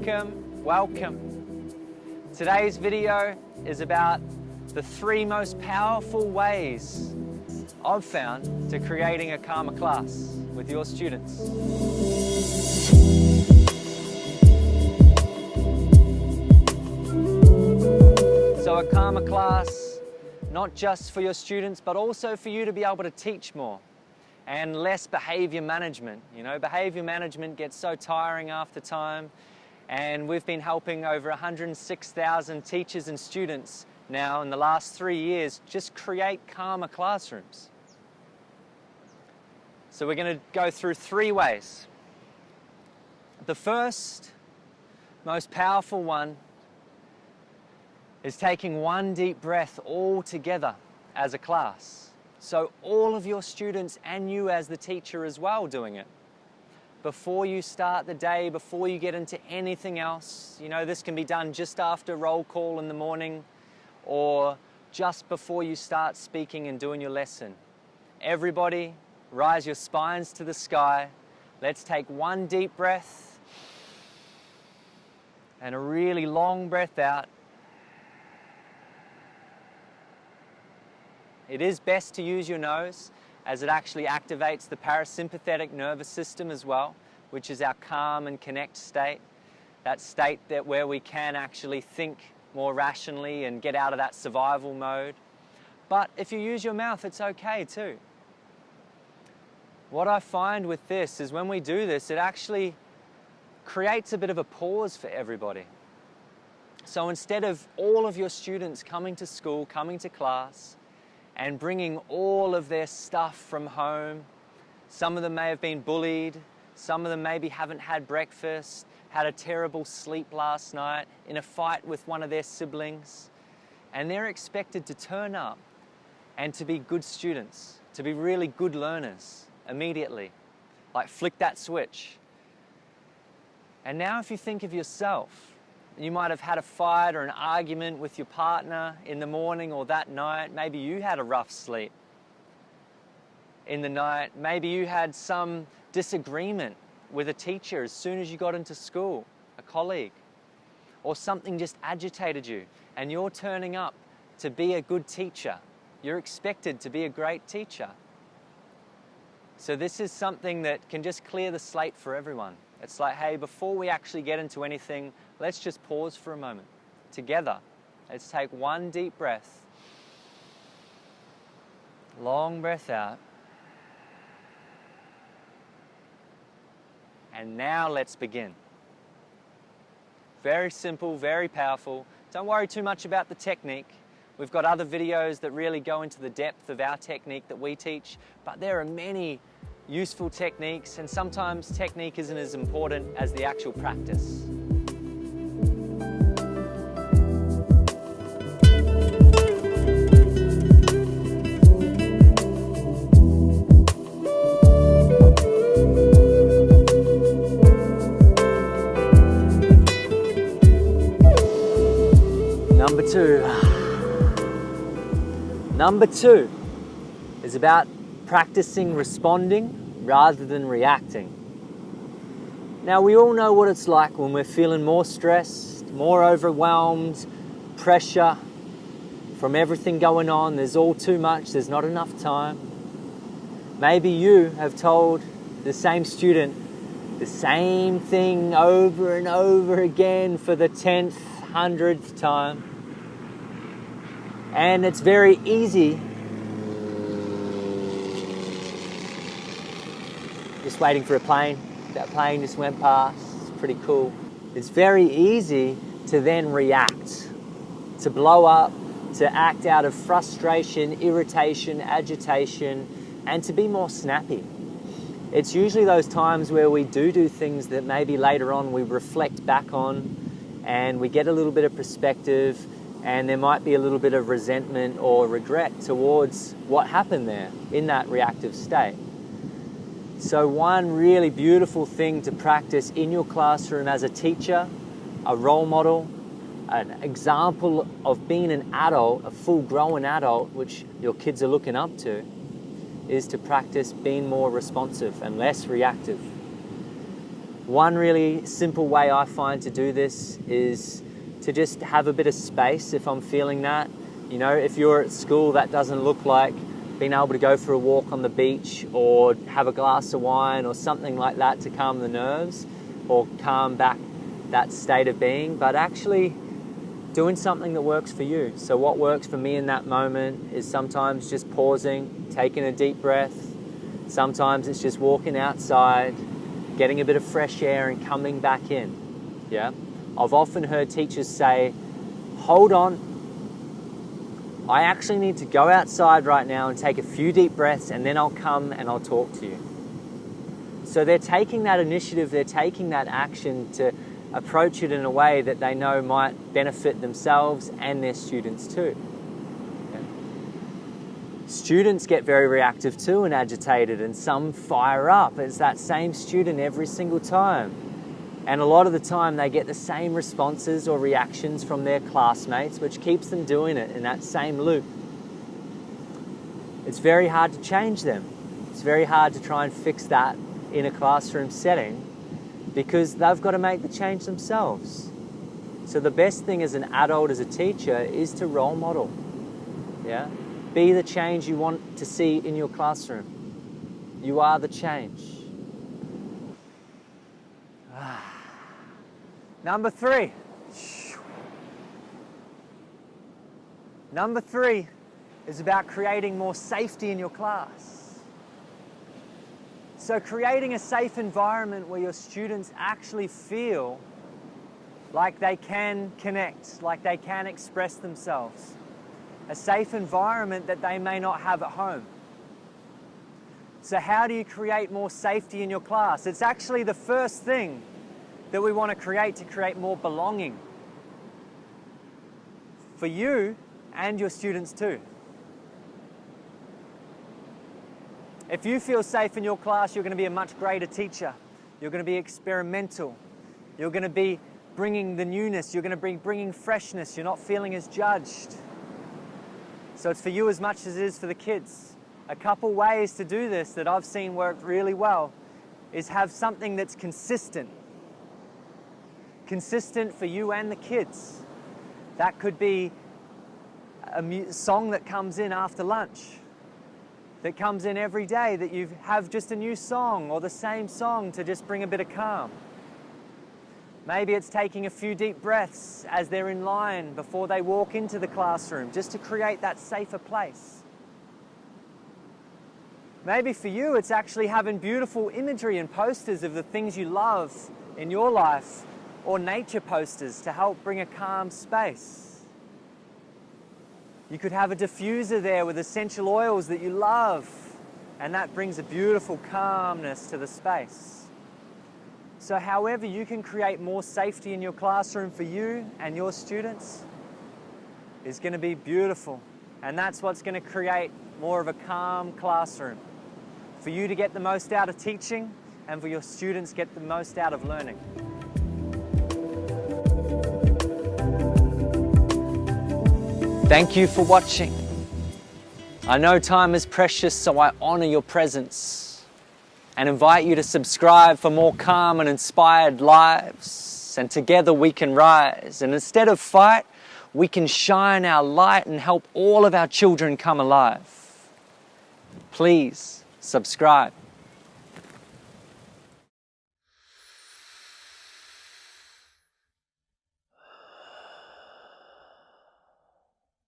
Welcome, welcome. Today's video is about the 3 most powerful ways I've found to creating a calmer class with your students. So a calmer class, not just for your students, but also for you to be able to teach more. And less behavior management. You know, behavior management gets so tiring after time, and we've been helping over 106,000 teachers and students now in the last 3 years just create calmer classrooms. So we're going to go through 3 ways. The first, most powerful one, is taking one deep breath all together as a class. So all of your students and you as the teacher as well doing it. Before you start the day, before you get into anything else, you know, this can be done just after roll call in the morning or just before you start speaking and doing your lesson. Everybody, rise your spines to the sky. Let's take one deep breath and a really long breath out. It is best to use your nose as it actually activates the parasympathetic nervous system as well, which is our calm and connect state. That state where we can actually think more rationally and get out of that survival mode. But if you use your mouth, it's okay too. What I find with this is when we do this, it actually creates a bit of a pause for everybody. So instead of all of your students coming to school, coming to class, and bringing all of their stuff from home. Some of them may have been bullied, some of them maybe haven't had breakfast, had a terrible sleep last night, in a fight with one of their siblings, and they're expected to turn up and to be good students, to be really good learners immediately, like flick that switch. And now if you think of yourself, you might have had a fight or an argument with your partner in the morning or that night. Maybe you had a rough sleep in the night. Maybe you had some disagreement with a teacher as soon as you got into school, a colleague, or something just agitated you and you're turning up to be a good teacher. You're expected to be a great teacher. So this is something that can just clear the slate for everyone. It's like, hey, before we actually get into anything, let's just pause for a moment. Together, let's take one deep breath. Long breath out. And now let's begin. Very simple, very powerful. Don't worry too much about the technique. We've got other videos that really go into the depth of our technique that we teach, but there are many useful techniques, and sometimes technique isn't as important as the actual practice. Number two is about practicing responding rather than reacting. Now we all know what it's like when we're feeling more stressed, more overwhelmed, pressure from everything going on. There's all too much, there's not enough time. Maybe you have told the same student the same thing over and over again for the 10th, 100th time. And it's very easy. Just waiting for a plane. That plane just went past. It's pretty cool. It's very easy to then react, to blow up, to act out of frustration, irritation, agitation, and to be more snappy. It's usually those times where we do things that maybe later on we reflect back on and we get a little bit of perspective, and there might be a little bit of resentment or regret towards what happened there in that reactive state. So one really beautiful thing to practice in your classroom as a teacher, a role model, an example of being an adult, a full-grown adult, which your kids are looking up to, is to practice being more responsive and less reactive. One really simple way I find to do this is to just have a bit of space if I'm feeling that. You know, if you're at school, that doesn't look like being able to go for a walk on the beach or have a glass of wine or something like that to calm the nerves or calm back that state of being, but actually doing something that works for you. So what works for me in that moment is sometimes just pausing, taking a deep breath. Sometimes it's just walking outside, getting a bit of fresh air and coming back in. Yeah? I've often heard teachers say, hold on, I actually need to go outside right now and take a few deep breaths and then I'll come and I'll talk to you. So they're taking that initiative, they're taking that action to approach it in a way that they know might benefit themselves and their students too. Okay. Students get very reactive too and agitated, and some fire up. It's that same student every single time. And a lot of the time they get the same responses or reactions from their classmates, which keeps them doing it in that same loop. It's very hard to change them. It's very hard to try and fix that in a classroom setting because they've got to make the change themselves. So the best thing as an adult, as a teacher, is to role model. Yeah? Be the change you want to see in your classroom. You are the change. Number 3. Number 3 is about creating more safety in your class. So creating a safe environment where your students actually feel like they can connect, like they can express themselves. A safe environment that they may not have at home. So how do you create more safety in your class? It's actually the first thing that we want to create more belonging for you and your students too. If you feel safe in your class, you're going to be a much greater teacher. You're going to be experimental. You're going to be bringing the newness. You're going to be bringing freshness. You're not feeling as judged. So it's for you as much as it is for the kids. A couple ways to do this that I've seen work really well is have something that's consistent. Consistent for you and the kids. That could be a song that comes in after lunch, that comes in every day, that you have just a new song or the same song to just bring a bit of calm. Maybe it's taking a few deep breaths as they're in line before they walk into the classroom, just to create that safer place. Maybe for you it's actually having beautiful imagery and posters of the things you love in your life, or nature posters to help bring a calm space. You could have a diffuser there with essential oils that you love, and that brings a beautiful calmness to the space. So however you can create more safety in your classroom for you and your students is going to be beautiful. And that's what's going to create more of a calm classroom. For you to get the most out of teaching and for your students to get the most out of learning. Thank you for watching. I know time is precious, so I honor your presence and invite you to subscribe for more calm and inspired lives. And together we can rise. And instead of fight, we can shine our light and help all of our children come alive. Please subscribe.